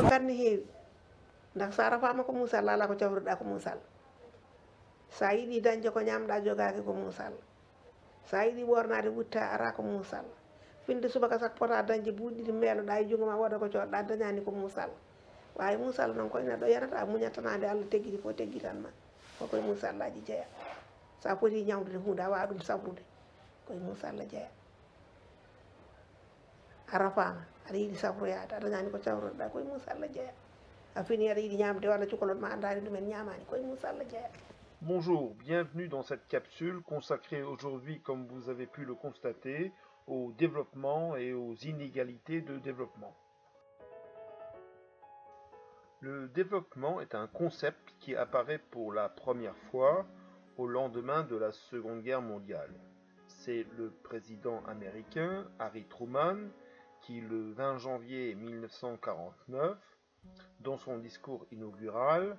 kan heewi ndax sa rafama ko musal ala ko cawruɗa ko musal sa yiɗi dañde ko ñamɗa jogaki ko musal sa yiɗi ɓornade wutta ara ko musal finde subaka sak pota dañde buuɗi ɗiɗi meeloɗa e jungo ma woda ko coɗɗa dañani ko musal wawi musal noon koye neɗɗo yanata muñattanade Allah teggiti fo teggitanma kokoye musallaji jeeya sa foti ñawdude hunde a wawa ɗum sabrude koye musalla jeeya a rafama aɗa yiiɗi sabroyade a dañani ko cawruɗa koye musalla jeeya a fini aɗa yiiɗi ñamde walla cukalon ma andani ɗumen ñamani koye musalla jeeya. Bonjour, bienvenue dans cette capsule consacrée aujourd'hui, comme vous avez pu le constater, au développement et aux inégalités de développement. Le développement est un concept qui apparaît pour la première fois au lendemain de la Seconde Guerre mondiale. C'est le président américain Harry Truman qui, le 20 janvier 1949, dans son discours inaugural,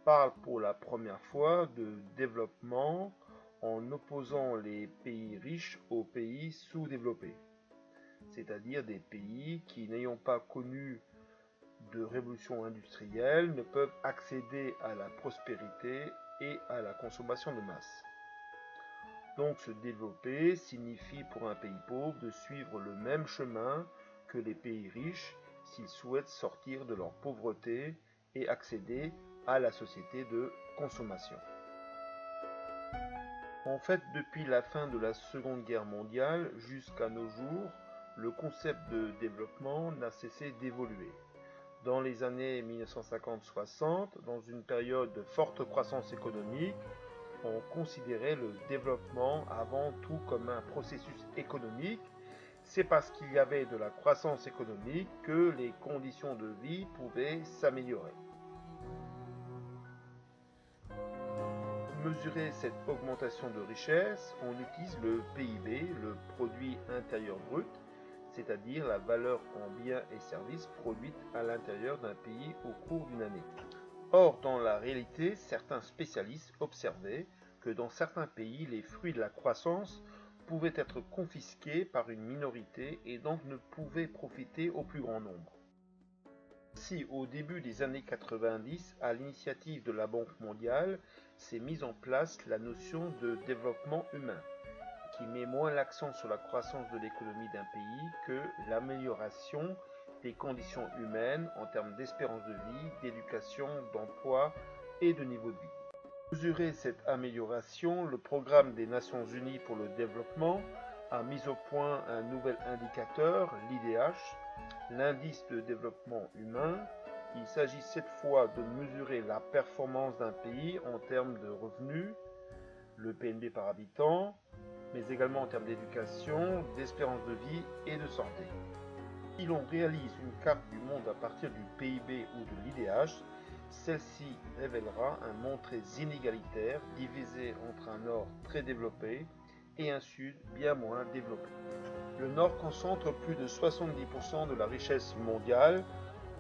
parle pour la première fois de développement en opposant les pays riches aux pays sous-développés, c'est-à-dire des pays qui, n'ayant pas connu de révolution industrielle, ne peuvent accéder à la prospérité et à la consommation de masse. Donc se développer signifie pour un pays pauvre de suivre le même chemin que les pays riches s'ils souhaitent sortir de leur pauvreté et accéder à la société de consommation. En fait, depuis la fin de la Seconde Guerre mondiale jusqu'à nos jours, le concept de développement n'a cessé d'évoluer. Dans les années 1950-60, dans une période de forte croissance économique, on considérait le développement avant tout comme un processus économique. C'est parce qu'il y avait de la croissance économique que les conditions de vie pouvaient s'améliorer. Pour mesurer cette augmentation de richesse, on utilise le PIB, le produit intérieur brut, c'est-à-dire la valeur en biens et services produite à l'intérieur d'un pays au cours d'une année. Or, dans la réalité, certains spécialistes observaient que dans certains pays, les fruits de la croissance pouvaient être confisqués par une minorité et donc ne pouvaient profiter au plus grand nombre. Ainsi, au début des années 90, à l'initiative de la Banque mondiale, s'est mise en place la notion de développement humain, qui met moins l'accent sur la croissance de l'économie d'un pays que l'amélioration des conditions humaines en termes d'espérance de vie, d'éducation, d'emploi et de niveau de vie. Pour mesurer cette amélioration, le programme des Nations Unies pour le développement a mis au point un nouvel indicateur, l'IDH, l'indice de développement humain. Il s'agit cette fois de mesurer la performance d'un pays en termes de revenus, le PNB par habitant, mais également en termes d'éducation, d'espérance de vie et de santé. Si l'on réalise une carte du monde à partir du PIB ou de l'IDH, celle-ci révélera un monde très inégalitaire, divisé entre un nord très développé et un sud bien moins développé. Le nord concentre plus de 70% de la richesse mondiale,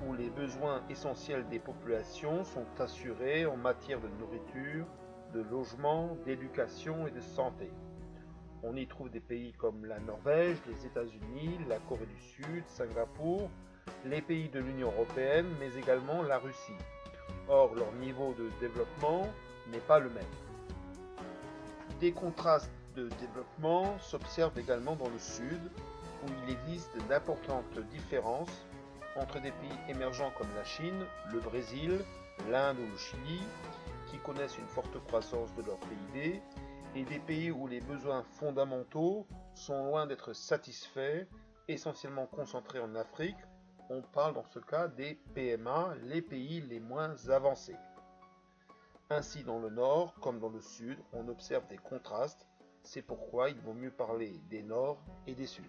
où les besoins essentiels des populations sont assurés en matière de nourriture, de logement, d'éducation et de santé. On y trouve des pays comme la Norvège, les États-Unis, la Corée du Sud, Singapour, les pays de l'Union européenne, mais également la Russie. Or, leur niveau de développement n'est pas le même. Des contrastes de développement s'observent également dans le Sud, où il existe d'importantes différences entre des pays émergents comme la Chine, le Brésil, l'Inde ou le Chili, qui connaissent une forte croissance de leur PIB, et des pays où les besoins fondamentaux sont loin d'être satisfaits, essentiellement concentrés en Afrique. On parle dans ce cas des PMA, les pays les moins avancés. Ainsi, dans le nord comme dans le sud, on observe des contrastes. C'est pourquoi il vaut mieux parler des nords et des suds.